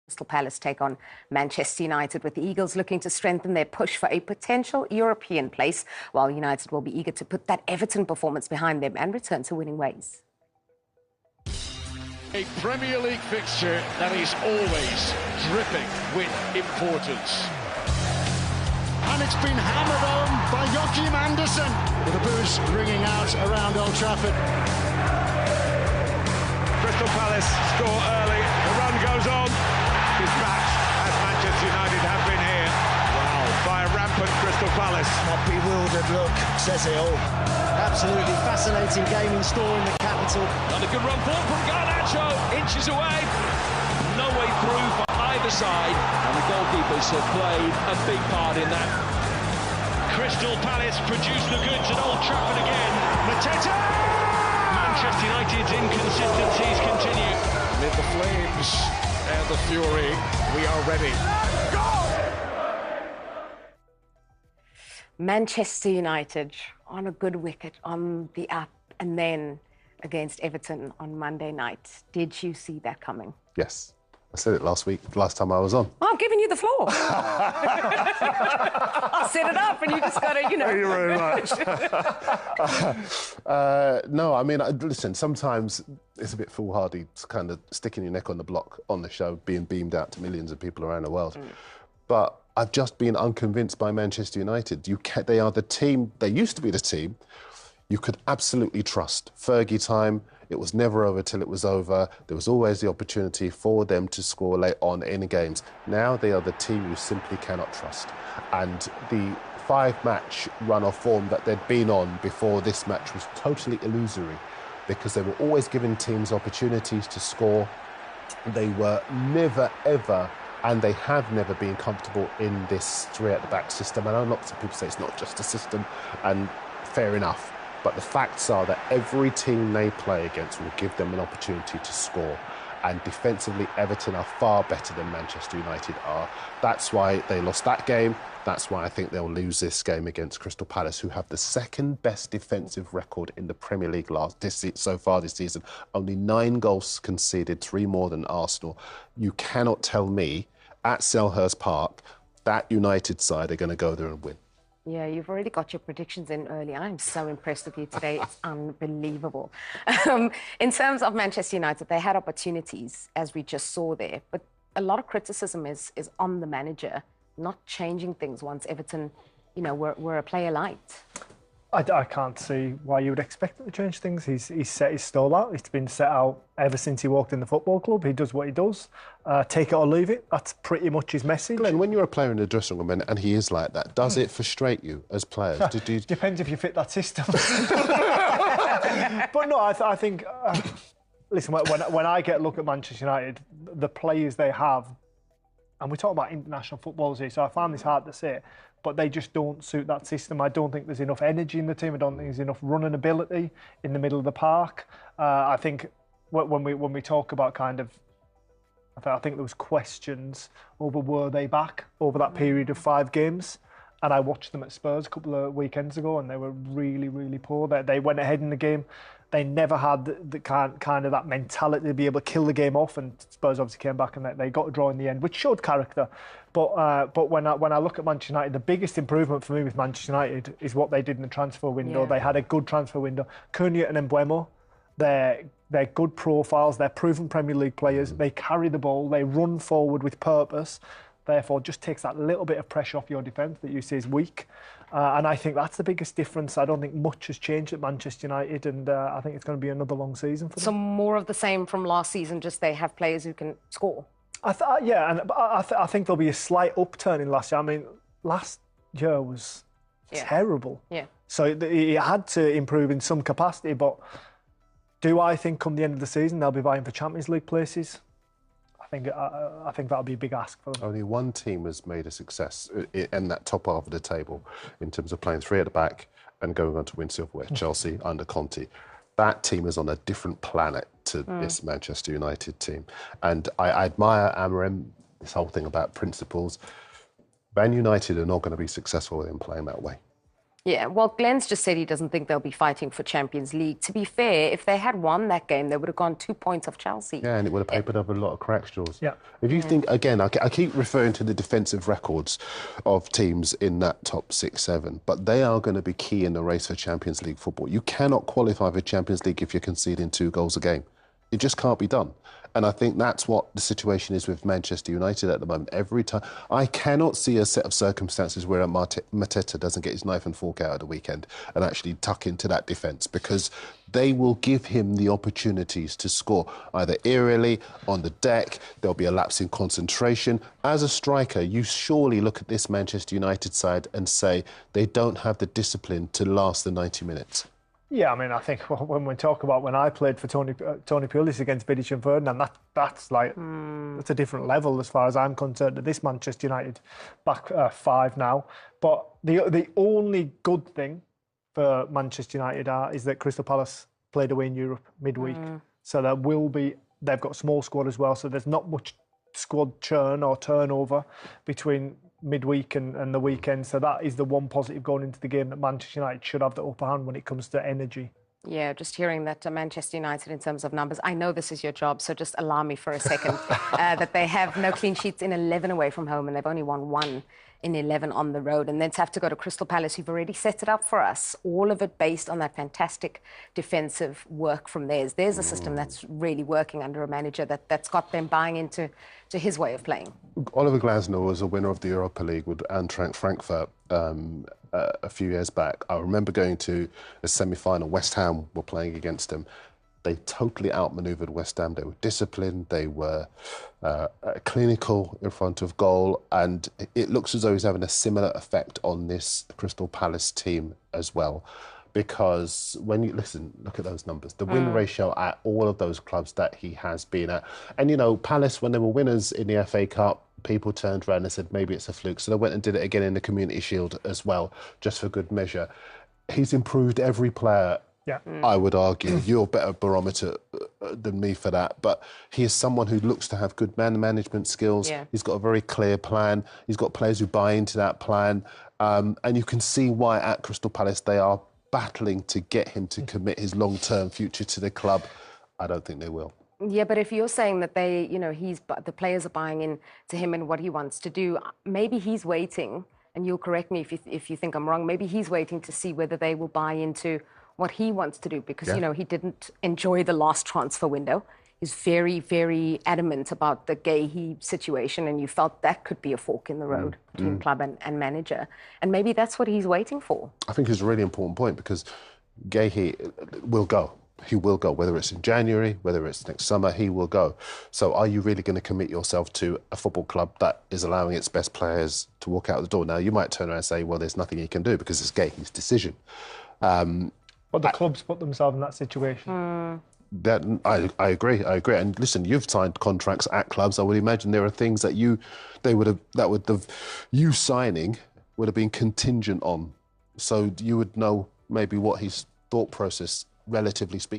Crystal Palace take on Manchester United, with the Eagles looking to strengthen their push for a potential European place, while United will be eager to put that Everton performance behind them and return to winning ways. A Premier League fixture that is always dripping with importance. And it's been hammered on by Joachim Andersen, with the boos ringing out around Old Trafford. Crystal Palace score early, the run goes on. Is back as Manchester United have been here. Wow, by a rampant Crystal Palace. That bewildered look says it all. Absolutely fascinating game in store in the capital. Another good run forward from Garnacho, inches away. No way through for either side, and the goalkeepers have played a big part in that. Crystal Palace produce the goods at Old Trafford again. Mateta! Manchester United's inconsistencies continue. Amid the flames and the fury, we are ready. Manchester United on a good wicket, on the up, and then against Everton on Monday night. Did you see that coming? Yes. I said it last time I was on. Well, I'm giving you the floor. I'll set it up and you just got to, Thank you very much. No, I mean, listen, sometimes it's a bit foolhardy to kind of sticking your neck on the block on the show, being beamed out to millions of people around the world. But I've just been unconvinced by Manchester United. They are the team, they used to be the team you could absolutely trust. Fergie time, it was never over till it was over. There was always the opportunity for them to score late on in games. Now they are the team you simply cannot trust. And the 5-match run of form that they'd been on before this match was totally illusory, because they were always giving teams opportunities to score. They were never, ever, and they have never been comfortable in this three-at-the-back system. And I know lots of people say it's not just a system, and fair enough. But the facts are that every team they play against will give them an opportunity to score. And defensively, Everton are far better than Manchester United are. That's why they lost that game. That's why I think they'll lose this game against Crystal Palace, who have the second best defensive record in the Premier League so far this season. Only 9 goals conceded, 3 more than Arsenal. You cannot tell me at Selhurst Park that United side are going to go there and win. Yeah, you've already got your predictions in early. I'm so impressed with you today. It's unbelievable. In terms of Manchester United, they had opportunities, as we just saw there, but a lot of criticism is on the manager not changing things once Everton, were a player light. I can't see why you would expect him to change things. He's set his stall out. It's been set out ever since he walked in the football club. He does what he does. Take it or leave it. That's pretty much his message. Glenn, when you're a player in the dressing room and he is like that, does it frustrate you as players? Depends if you fit that system. But no, I think... listen, when I get a look at Manchester United, the players they have, and we talk about international footballers here, so I find this hard to say, but they just don't suit that system. I don't think there's enough energy in the team. I don't think there's enough running ability in the middle of the park. I think when we talk about kind of, I think there was questions over were they back over that period of 5 games. And I watched them at Spurs a couple of weekends ago, and they were really, really poor. They went ahead in the game. They never had the kind of that mentality to be able to kill the game off. And Spurs obviously came back and they got a draw in the end, which showed character. But when I look at Manchester United, the biggest improvement for me with Manchester United is what they did in the transfer window. Yeah. They had a good transfer window. Cunha and Mbeumo, they're good profiles. They're proven Premier League players. They carry the ball. They run forward with purpose. Therefore, just takes that little bit of pressure off your defence that you see is weak. And I think that's the biggest difference. I don't think much has changed at Manchester United, and I think it's going to be another long season for them. So more of the same from last season, just they have players who can score. I think there'll be a slight upturn in last year. I mean, last year was terrible. Yeah. So he had to improve in some capacity, but do I think come the end of the season they'll be vying for Champions League places? I think that'll be a big ask for them. Only one team has made a success in that top half of the table in terms of playing 3 at the back and going on to win silverware, Chelsea under Conte. That team is on a different planet to this Manchester United team. And I admire Amorim, this whole thing about principles. Man United are not going to be successful with him playing that way. Yeah, well, Glenn's just said he doesn't think they'll be fighting for Champions League. To be fair, if they had won that game, they would have gone 2 points off Chelsea. Yeah, and it would have papered up a lot of crack straws. Yeah. If you think, again, I keep referring to the defensive records of teams in that top 6, 7, but they are going to be key in the race for Champions League football. You cannot qualify for Champions League if you're conceding 2 goals a game. It just can't be done. And I think that's what the situation is with Manchester United at the moment. Every time, I cannot see a set of circumstances where Mateta doesn't get his knife and fork out at the weekend and actually tuck into that defence, because they will give him the opportunities to score, either aerially, on the deck. There'll be a lapse in concentration. As a striker, you surely look at this Manchester United side and say they don't have the discipline to last the 90 minutes. Yeah, I mean, I think when we talk about when I played for Tony Pulis against Vidic and Ferdinand, that's like that's a different level as far as I'm concerned. To this Manchester United back 5 now, but the only good thing for Manchester United is that Crystal Palace played away in Europe midweek, so they've got a small squad as well, so there's not much squad churn or turnover between midweek and the weekend. So that is the one positive going into the game, that Manchester United should have the upper hand when it comes to energy. Yeah, just hearing that Manchester United, in terms of numbers, I know this is your job, so just allow me for a second, that they have no clean sheets in 11 away from home, and they've only won 1 in 11 on the road, and then to have to go to Crystal Palace, who've already set it up for us, all of it based on that fantastic defensive work from theirs. There's a system that's really working under a manager that's got them buying into his way of playing. Oliver Glasner was a winner of the Europa League with Eintracht Frankfurt a few years back. I remember going to a semi-final. West Ham were playing against him. They totally outmaneuvered West Ham. They were disciplined, they were clinical in front of goal, and it looks as though he's having a similar effect on this Crystal Palace team as well. Because when you look at those numbers, the win ratio at all of those clubs that he has been at. And, you know, Palace, when they were winners in the FA Cup, people turned around and said maybe it's a fluke. So they went and did it again in the Community Shield as well, just for good measure. He's improved every player. Yeah. I would argue. You're a better barometer than me for that. But he is someone who looks to have good man management skills. Yeah. He's got a very clear plan. He's got players who buy into that plan. And you can see why at Crystal Palace they are battling to get him to commit his long-term future to the club. I don't think they will. Yeah, but if you're saying that they, you know, the players are buying in to him and what he wants to do, maybe he's waiting, and you'll correct me if you think I'm wrong, maybe he's waiting to see whether they will buy into what he wants to do, because, you know, he didn't enjoy the last transfer window. He's very, very adamant about the Gahey situation, and you felt that could be a fork in the road between club and manager. And maybe that's what he's waiting for. I think it's a really important point, because Gahey will go. He will go, whether it's in January, whether it's next summer, he will go. So are you really going to commit yourself to a football club that is allowing its best players to walk out the door? Now, you might turn around and say, well, there's nothing he can do because it's Gahey's decision. But the clubs put themselves in that situation. That I agree. And listen, you've signed contracts at clubs. I would imagine there are things that you signing would have been contingent on. So you would know maybe what his thought process, relatively speaking.